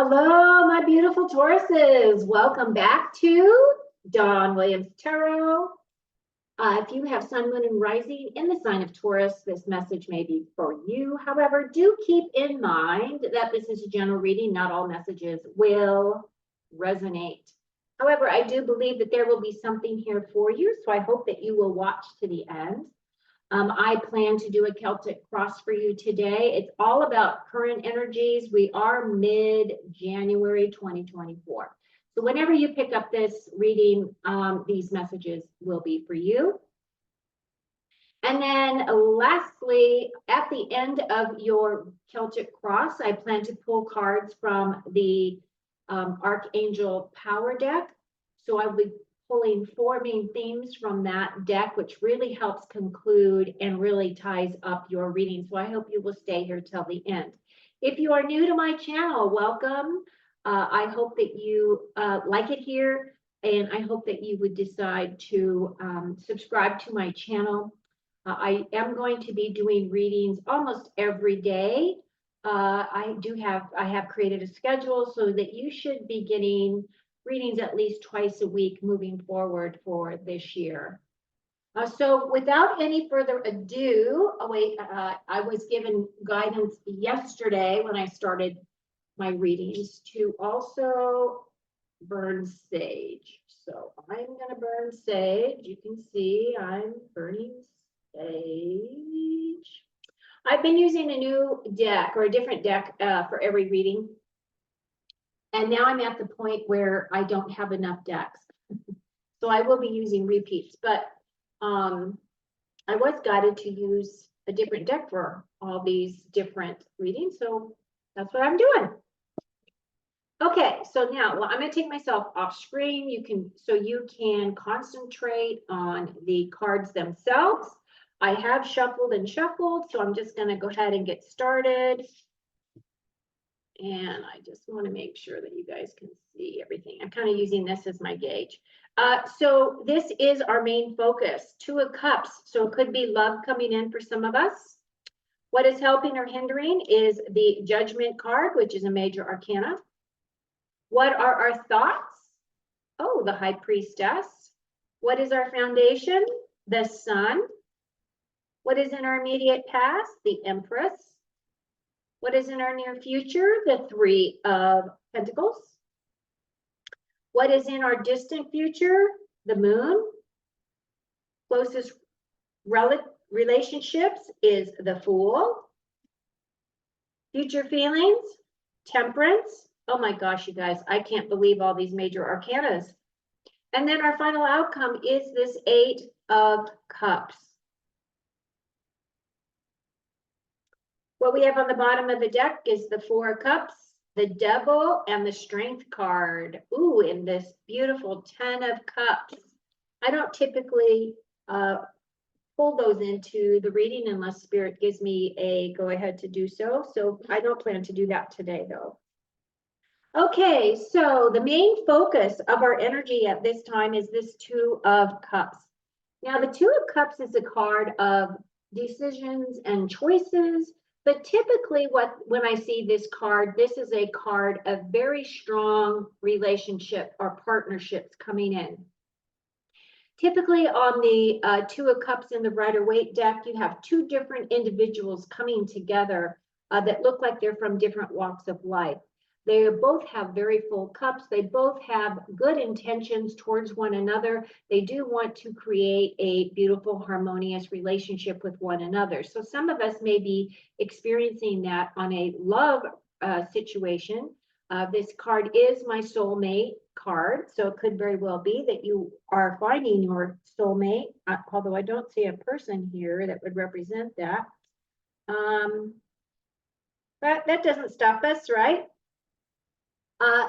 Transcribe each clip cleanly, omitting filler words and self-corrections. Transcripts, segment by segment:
Hello, my beautiful Tauruses. Welcome back to Dawn Williams Tarot. If you have Sun, Moon, and Rising in the sign of Taurus, this message may be for you. However, do keep in mind that this is a general reading. Not all messages will resonate. However, I do believe that there will be something here for you, so I hope that you will watch to the end. I plan to do a Celtic cross for you today. It's all about current energies. We are mid-January 2024. So whenever you pick up this reading, these messages will be for you. And then lastly, at the end of your Celtic cross, I plan to pull cards from the Archangel Power deck. So I'll be pulling 4 main themes from that deck, which really helps conclude and really ties up your reading. So I hope you will stay here till the end. If you are new to my channel, welcome. I hope that you like it here, and I hope that you would decide to subscribe to my channel. I am going to be doing readings almost every day. I have created a schedule so that you should be getting readings at least twice a week moving forward for this year. So without any further ado, I was given guidance yesterday when I started my readings to also burn sage. So I'm going to burn sage. You can see I'm burning sage. I've been using a new deck or a different deck for every reading. And now I'm at the point where I don't have enough decks. So I will be using repeats, but I was guided to use a different deck for all these different readings. So that's what I'm doing. Okay, so now, well, I'm going to take myself off screen. You can concentrate on the cards themselves. I have shuffled and shuffled, so I'm just going to go ahead and get started. And I just want to make sure that you guys can see everything. I'm kind of using this as my gauge. So this is our main focus, 2 of Cups. So it could be love coming in for some of us. What is helping or hindering is the Judgment card, which is a major arcana. What are our thoughts? Oh, the High Priestess. What is our foundation? The Sun. What is in our immediate past? The Empress. What is in our near future? The 3 of Pentacles. What is in our distant future? The Moon. Closest relationships is the Fool. Future feelings, Temperance. Oh my gosh, you guys, I can't believe all these major arcanas. And then our final outcome is this 8 of Cups. What we have on the bottom of the deck is the 4 of Cups, the Devil, and the Strength card. Ooh, and this beautiful 10 of Cups. I don't typically pull those into the reading unless Spirit gives me a go-ahead to do so. So I don't plan to do that today, though. Okay, so the main focus of our energy at this time is this 2 of Cups. Now, the 2 of Cups is a card of decisions and choices. But typically when I see this card, this is a card of very strong relationship or partnerships coming in. Typically on the 2 of Cups in the Rider-Waite deck, you have 2 different individuals coming together that look like they're from different walks of life. They both have very full cups. They both have good intentions towards one another. They do want to create a beautiful, harmonious relationship with one another. So some of us may be experiencing that on a love situation. This card is my soulmate card. So it could very well be that you are finding your soulmate, although I don't see a person here that would represent that. But that doesn't stop us, right?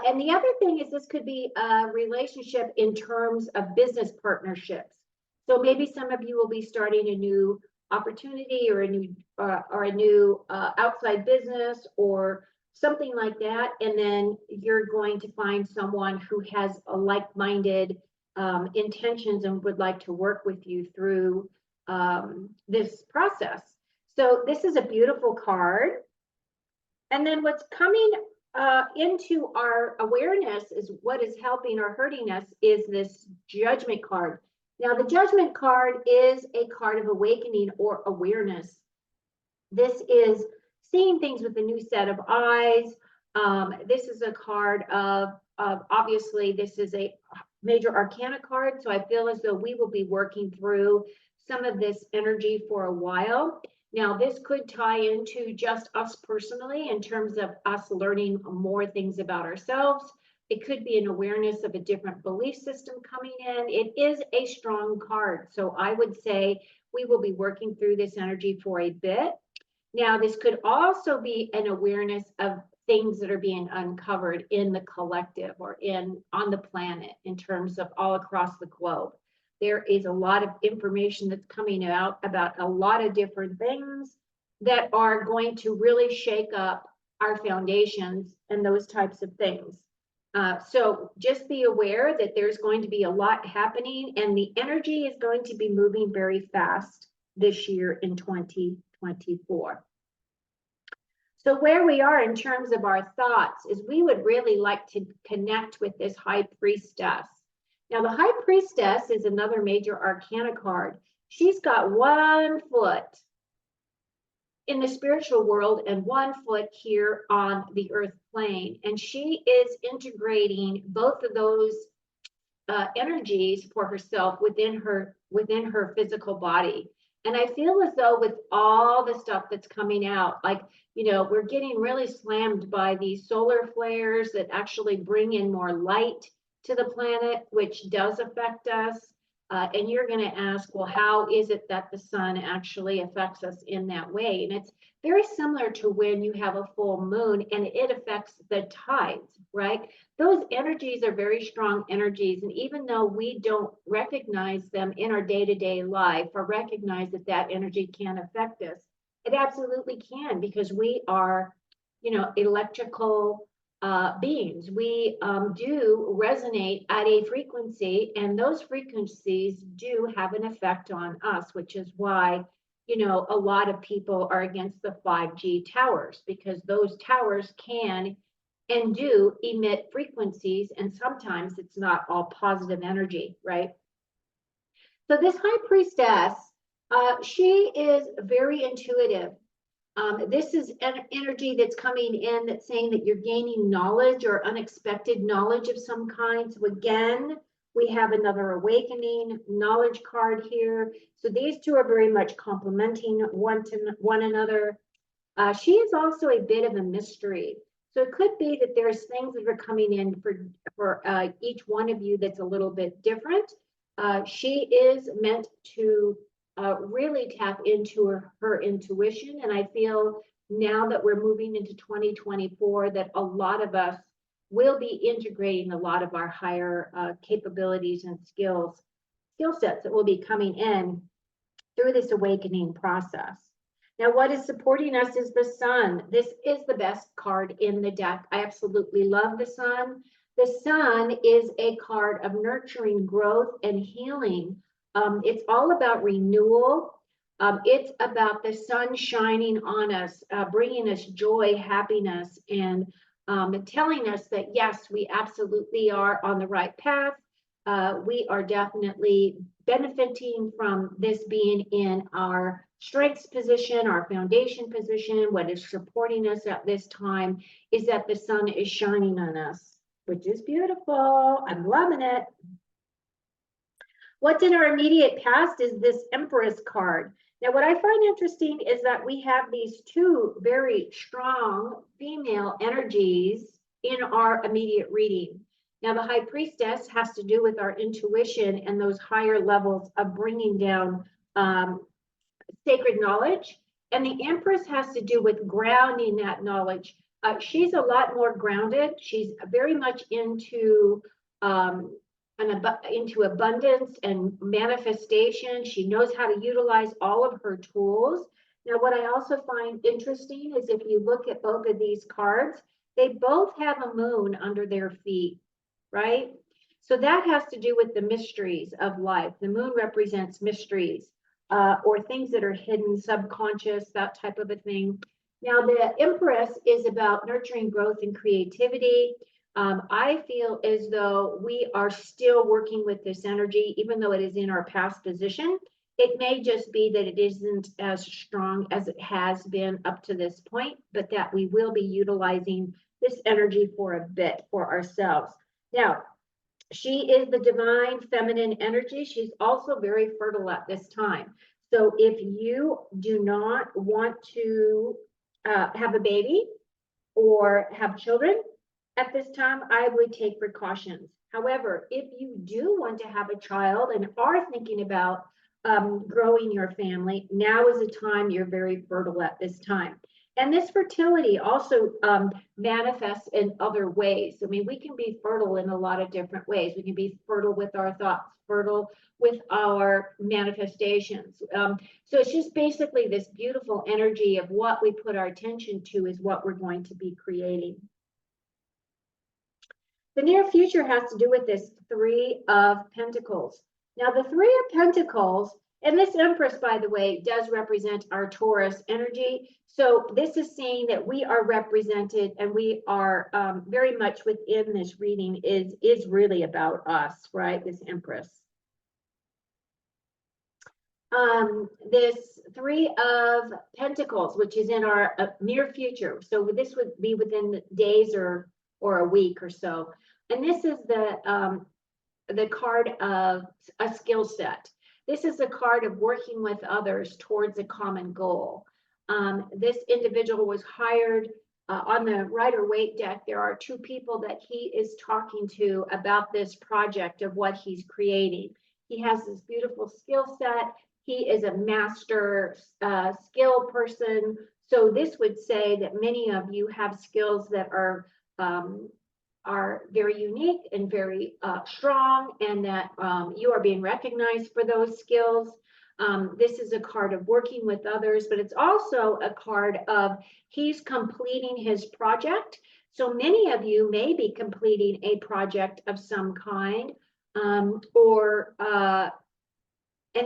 And the other thing is this could be a relationship in terms of business partnerships. So maybe some of you will be starting a new opportunity or a new outside business or something like that. And then you're going to find someone who has a like-minded intentions and would like to work with you through this process. So this is a beautiful card. And then what's coming into our awareness is what is helping or hurting us is this judgment card. Now, the judgment card is a card of awakening or awareness. This is seeing things with a new set of eyes. This is a card of obviously, this is a major arcana card. So I feel as though we will be working through some of this energy for a while. Now, this could tie into just us personally in terms of us learning more things about ourselves. It could be an awareness of a different belief system coming in. It is a strong card. So I would say we will be working through this energy for a bit. Now, this could also be an awareness of things that are being uncovered in the collective or on the planet in terms of all across the globe. There is a lot of information that's coming out about a lot of different things that are going to really shake up our foundations and those types of things. So just be aware that there's going to be a lot happening and the energy is going to be moving very fast this year in 2024. So where we are in terms of our thoughts is we would really like to connect with this high priestess. Now, the high priestess is another major arcana card. She's got 1 foot in the spiritual world and 1 foot here on the earth plane. And she is integrating both of those energies for herself within her physical body. And I feel as though with all the stuff that's coming out, like, you know, we're getting really slammed by these solar flares that actually bring in more light to the planet, which does affect us. And you're going to ask, well, how is it that the sun actually affects us in that way? And it's very similar to when you have a full moon and it affects the tides, right? Those energies are very strong energies. And even though we don't recognize them in our day-to-day life or recognize that that energy can affect us, it absolutely can, because we are, you know, electrical beings. We do resonate at a frequency, and those frequencies do have an effect on us, which is why, you know, a lot of people are against the 5G towers, because those towers can and do emit frequencies, and sometimes it's not all positive energy, right? So this high priestess, she is very intuitive. This is an energy that's coming in that's saying that you're gaining knowledge or unexpected knowledge of some kind. So again, we have another awakening knowledge card here. So these two are very much complementing one another. She is also a bit of a mystery. So it could be that there's things that are coming in for each one of you that's a little bit different. She is meant to really tap into her intuition. And I feel now that we're moving into 2024 that a lot of us will be integrating a lot of our higher capabilities and skill sets that will be coming in through this awakening process. Now, what is supporting us is the sun. This is the best card in the deck. I absolutely love the sun. The sun is a card of nurturing growth and healing. It's all about renewal. It's about the sun shining on us, bringing us joy, happiness, and telling us that, yes, we absolutely are on the right path. We are definitely benefiting from this being in our strengths position, our foundation position. What is supporting us at this time is that the sun is shining on us, which is beautiful. I'm loving it. What's in our immediate past is this Empress card. Now, what I find interesting is that we have these two very strong female energies in our immediate reading. Now, the High Priestess has to do with our intuition and those higher levels of bringing down sacred knowledge. And the Empress has to do with grounding that knowledge. She's a lot more grounded. She's very much into abundance and manifestation. She knows how to utilize all of her tools. Now, what I also find interesting is if you look at both of these cards, they both have a moon under their feet, right? So that has to do with the mysteries of life. The moon represents mysteries or things that are hidden, subconscious, that type of a thing. Now, the Empress is about nurturing growth and creativity. I feel as though we are still working with this energy, even though it is in our past position. It may just be that it isn't as strong as it has been up to this point, but that we will be utilizing this energy for a bit for ourselves. Now, she is the divine feminine energy. She's also very fertile at this time. So if you do not want to have a baby or have children at this time, I would take precautions. However, if you do want to have a child and are thinking about growing your family, now is the time. You're very fertile at this time. And this fertility also manifests in other ways. I mean, we can be fertile in a lot of different ways. We can be fertile with our thoughts, fertile with our manifestations. So it's just basically this beautiful energy of what we put our attention to is what we're going to be creating. The near future has to do with this Three of Pentacles. Now, the Three of Pentacles, and this Empress, by the way, does represent our Taurus energy. So this is saying that we are represented and we are very much within this reading is really about us, right? This Empress. This Three of Pentacles, which is in our near future. So this would be within days or a week or so. And this is the card of a skill set. This is a card of working with others towards a common goal. This individual was hired on the Rider-Waite deck. There are two people that he is talking to about this project of what he's creating. He has this beautiful skill set. He is a master skill person. So this would say that many of you have skills that are very unique and very strong, and that you are being recognized for those skills. This is a card of working with others, but it's also a card of he's completing his project. So many of you may be completing a project of some kind, and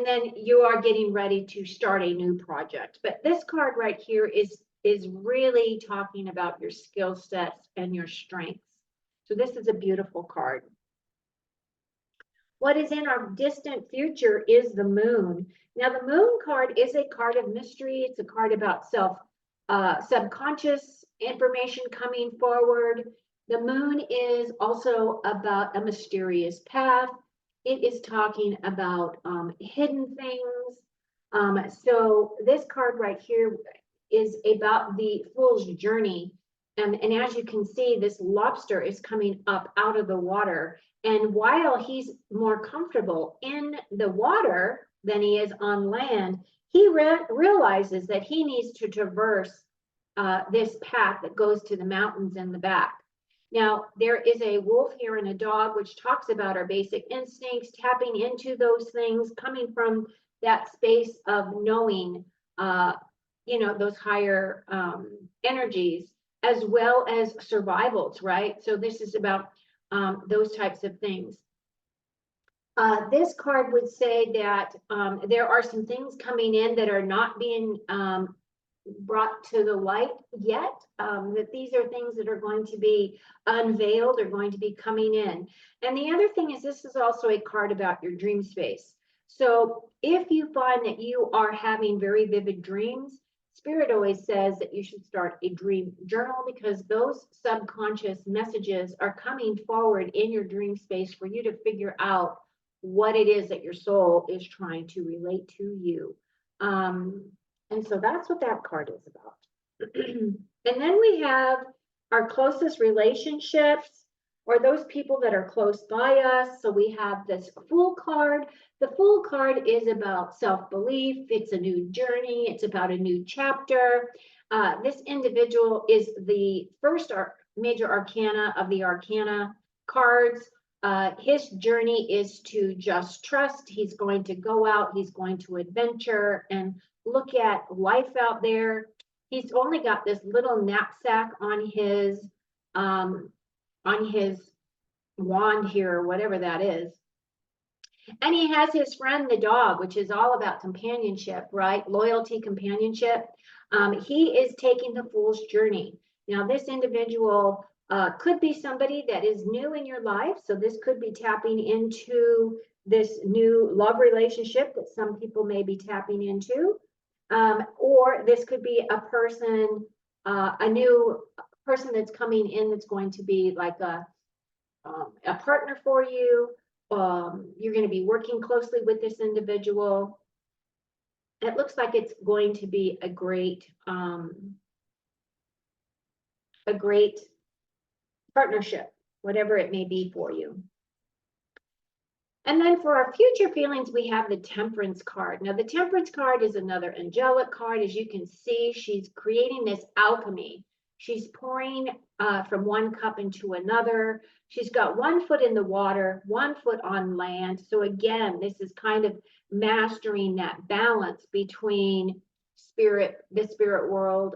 then you are getting ready to start a new project. But this card right here is really talking about your skill sets and your strengths. So this is a beautiful card. What is in our distant future is the Moon. Now, the Moon card is a card of mystery. It's a card about subconscious information coming forward. The Moon is also about a mysterious path. It is talking about hidden things. So this card right here is about the Fool's journey. And as you can see, this lobster is coming up out of the water. And while he's more comfortable in the water than he is on land, he realizes that he needs to traverse this path that goes to the mountains in the back. Now, there is a wolf here and a dog, which talks about our basic instincts, tapping into those things, coming from that space of knowing, those higher energies, as well as survivals, right? So this is about those types of things. This card would say that there are some things coming in that are not being brought to the light yet, that these are things that are going to be unveiled or going to be coming in. And the other thing is, this is also a card about your dream space. So if you find that you are having very vivid dreams, Spirit always says that you should start a dream journal, because those subconscious messages are coming forward in your dream space for you to figure out what it is that your soul is trying to relate to you. And so that's what that card is about. And then we have our closest relationships, or those people that are close by us. So we have this Fool card. The Fool card is about self-belief. It's a new journey. It's about a new chapter. This individual is the first major arcana of the arcana cards. His journey is to just trust. He's going to go out. He's going to adventure and look at life out there. He's only got this little knapsack on his wand here, or whatever that is. And he has his friend, the dog, which is all about companionship, right? Loyalty, companionship. He is taking the Fool's journey. Now, this individual could be somebody that is new in your life. So this could be tapping into this new love relationship that some people may be tapping into. Or this could be a person, a new person that's coming in that's going to be like a partner for you. You're going to be working closely with this individual. It looks like it's going to be a great partnership, whatever it may be for you. And then for our future feelings, we have the Temperance card. Now, the Temperance card is another angelic card. As you can see, she's creating this alchemy. She's pouring from one cup into another. She's got 1 foot in the water, 1 foot on land. So again, this is kind of mastering that balance between the spirit world,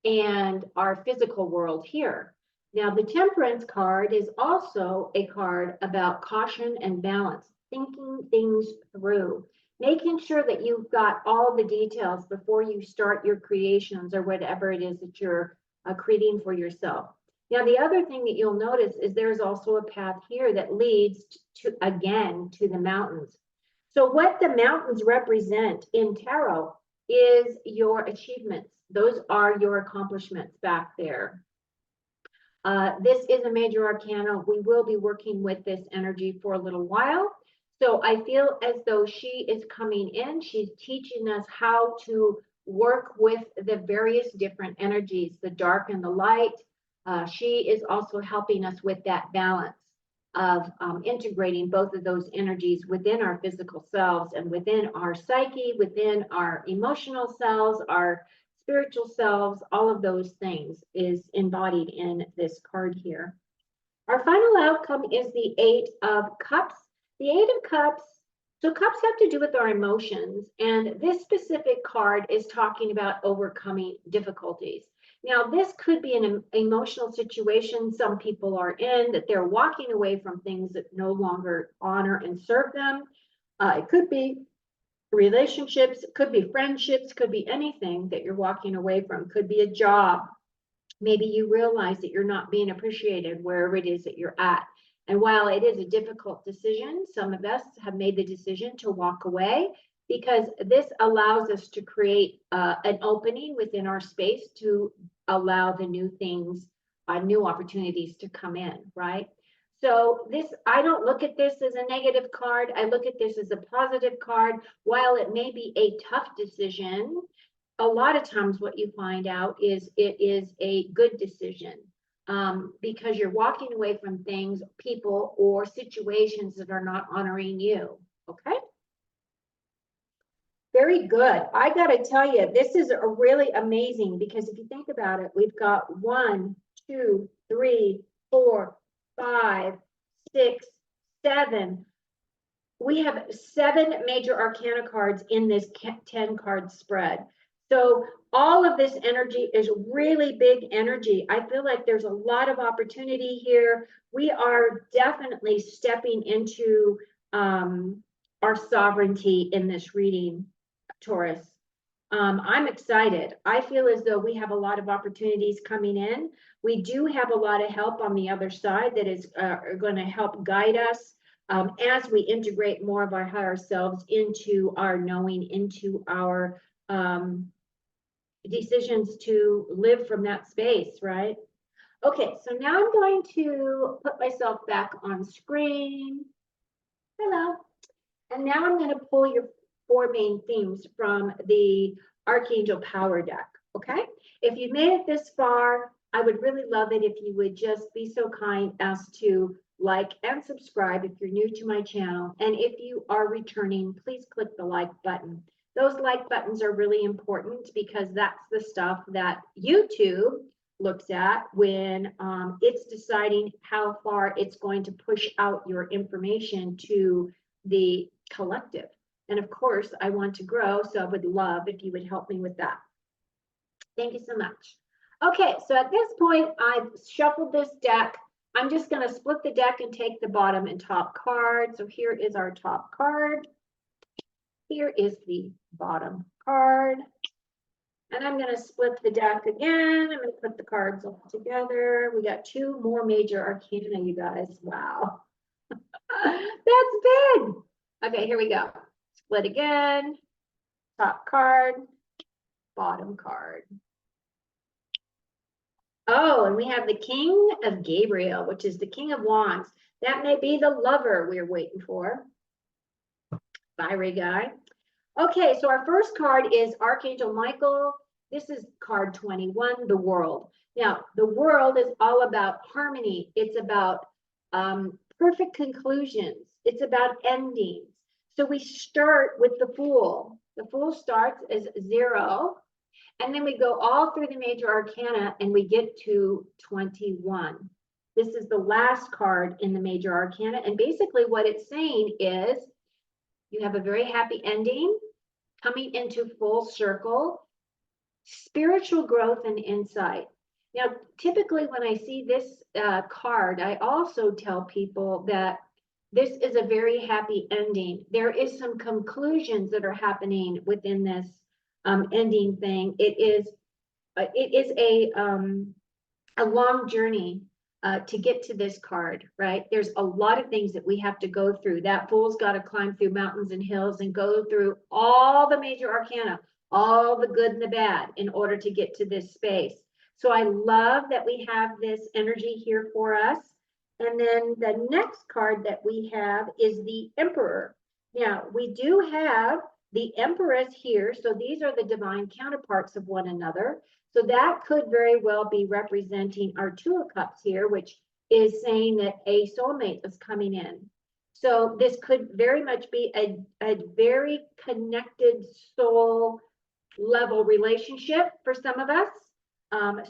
and our physical world here. Now, the Temperance card is also a card about caution and balance, thinking things through, making sure that you've got all the details before you start your creations or whatever it is that you're creating for yourself. Now, the other thing that you'll notice is there's also a path here that leads to the mountains. So what the mountains represent in tarot is your achievements. Those are your accomplishments back there. This is a major arcana. We will be working with this energy for a little while. So I feel as though she is coming in. She's teaching us how to work with the various different energies, the dark and the light. She is also helping us with that balance of integrating both of those energies within our physical selves and within our psyche, within our emotional selves, our spiritual selves. All of those things is embodied in this card here. Our final outcome is the 8 of Cups. The 8 of Cups, so cups have to do with our emotions, and this specific card is talking about overcoming difficulties. Now, this could be an emotional situation some people are in, that they're walking away from things that no longer honor and serve them. It could be relationships, could be friendships, could be anything that you're walking away from, could be a job. Maybe you realize that you're not being appreciated wherever it is that you're at. And while it is a difficult decision, some of us have made the decision to walk away, because this allows us to create an opening within our space to allow the new things, new opportunities to come in, right? So this, I don't look at this as a negative card. I look at this as a positive card. While it may be a tough decision, a lot of times what you find out is it is a good decision, because you're walking away from things, people, or situations that are not honoring you, okay? Very good. I got to tell you, this is a really amazing, because if you think about it, we've got 1, 2, 3, 4, 5, 6, 7. We have 7 major arcana cards in this 10 card spread. So all of this energy is really big energy. I feel like there's a lot of opportunity here. We are definitely stepping into our sovereignty in this reading, Taurus. I'm excited. I feel as though we have a lot of opportunities coming in. We do have a lot of help on the other side that is going to help guide us as we integrate more of our higher selves into our knowing, into our decisions to live from that space, right? Okay, so now I'm going to put myself back on screen. Hello. And now I'm going to pull your 4 main themes from the Archangel Power deck, okay? If you've made it this far, I would really love it if you would just be so kind as to like and subscribe if you're new to my channel. And if you are returning, please click the like button. Those like buttons are really important, because that's the stuff that YouTube looks at when it's deciding how far it's going to push out your information to the collective. And of course, I want to grow, so I would love if you would help me with that. Thank you so much. Okay, so at this point, I've shuffled this deck. I'm just going to split the deck and take the bottom and top card. So here is our top card. Here is the bottom card. And I'm going to split the deck again. I'm going to put the cards all together. We got 2 more major arcana, you guys. Wow. That's big. Okay, here we go. Split again. Top card, bottom card. Oh, and we have the King of Gabriel, which is the King of Wands. That may be the lover we're waiting for. Fiery guy. Okay, so our first card is Archangel Michael. This is card 21, the world. Now, the world is all about harmony. It's about perfect conclusions. It's about endings. So we start with the Fool. The Fool starts as 0, and then we go all through the major arcana and we get to 21. This is the last card in the major arcana. And basically what it's saying is you have a very happy ending, coming into full circle, spiritual growth and insight. Now, typically when I see this card, I also tell people that this is a very happy ending. There is some conclusions that are happening within this ending thing. It is a long journey to get to this card, right? There's a lot of things that we have to go through. That Fool's got to climb through mountains and hills and go through all the major arcana, all the good and the bad in order to get to this space. So I love that we have this energy here for us. And then the next card that we have is the Emperor. Now, we do have the Empress here. So these are the divine counterparts of one another. So that could very well be representing our 2 of Cups here, which is saying that a soulmate is coming in. So this could very much be a very connected soul level relationship for some of us.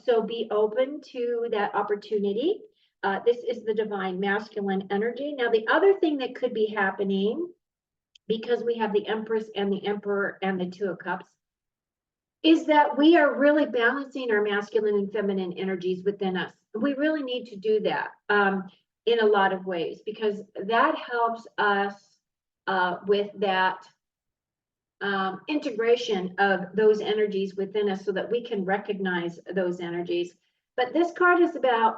So be open to that opportunity. This is the divine masculine energy. Now, the other thing that could be happening, because we have the Empress and the Emperor and the 2 of Cups, is that we are really balancing our masculine and feminine energies within us. We really need to do that in a lot of ways, because that helps us with that integration of those energies within us so that we can recognize those energies. But this card is about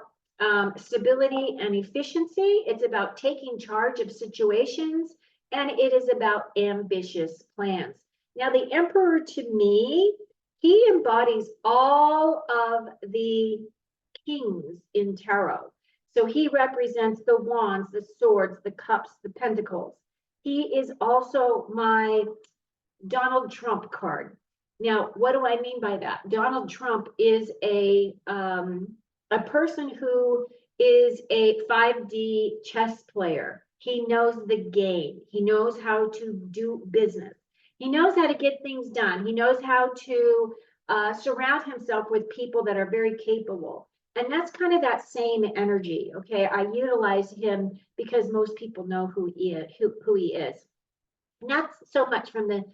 stability and efficiency. It's about taking charge of situations, and it is about ambitious plans. Now, the Emperor, to me, he embodies all of the kings in tarot. So he represents the wands, the swords, the cups, the pentacles. He is also my Donald Trump card. Now, what do I mean by that? Donald Trump is a person who is a 5D chess player. He knows the game. He knows how to do business. He knows how to get things done. He knows how to surround himself with people that are very capable. And that's kind of that same energy, okay? I utilize him because most people know who he is. Not so much from the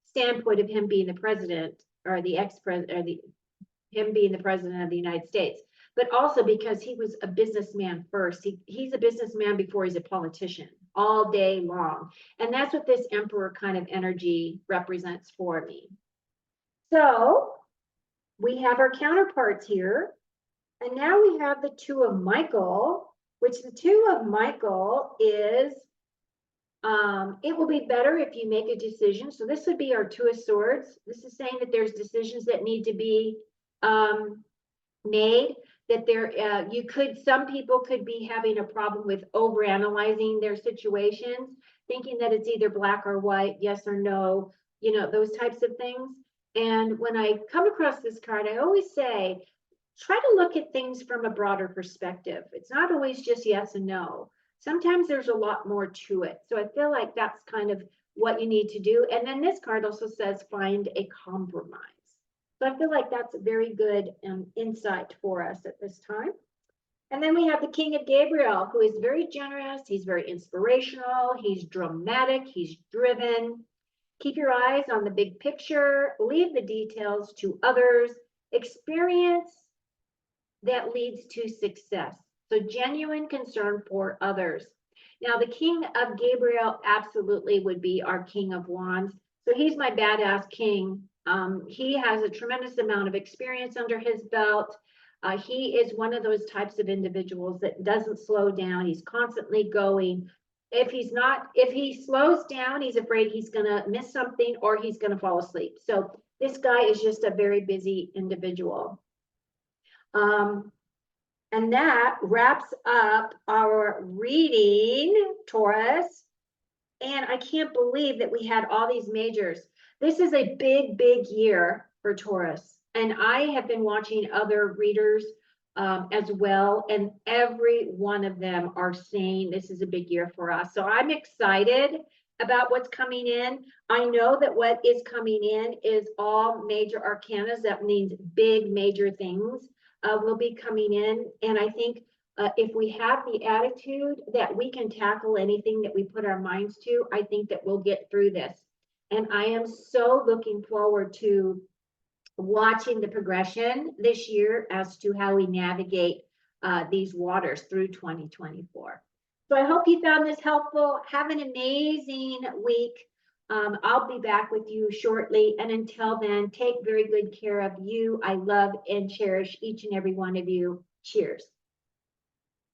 standpoint of him being the president or the ex-president or him being the president of the United States, but also because he was a businessman first. He's a businessman before he's a politician, all day long. And that's what this Emperor kind of energy represents for me. So we have our counterparts here. And now we have the 2 of Michael, which the 2 of Michael is, it will be better if you make a decision. So this would be our 2 of Swords. This is saying that there's decisions that need to be made, that some people could be having a problem with overanalyzing their situations, thinking that it's either black or white, yes or no, those types of things. And when I come across this card, I always say, try to look at things from a broader perspective. It's not always just yes and no. Sometimes there's a lot more to it. So I feel like that's kind of what you need to do. And then this card also says, find a compromise. So I feel like that's a very good insight for us at this time. And then we have the King of Gabriel, who is very generous. He's very inspirational. He's dramatic. He's driven. Keep your eyes on the big picture. Leave the details to others. Experience that leads to success. So genuine concern for others. Now, the King of Gabriel absolutely would be our King of Wands. So he's my badass king. He has a tremendous amount of experience under his belt. He is one of those types of individuals that doesn't slow down. He's constantly going. If he slows down, he's afraid he's gonna miss something or he's gonna fall asleep. So this guy is just a very busy individual. And that wraps up our reading, Taurus. And I can't believe that we had all these majors. This is a big, big year for Taurus. And I have been watching other readers as well. And every one of them are saying this is a big year for us. So I'm excited about what's coming in. I know that what is coming in is all major arcanas. That means big, major things will be coming in. And I think if we have the attitude that we can tackle anything that we put our minds to, I think that we'll get through this. And I am so looking forward to watching the progression this year as to how we navigate these waters through 2024. So I hope you found this helpful. Have an amazing week. I'll be back with you shortly. And until then, take very good care of you. I love and cherish each and every one of you. Cheers.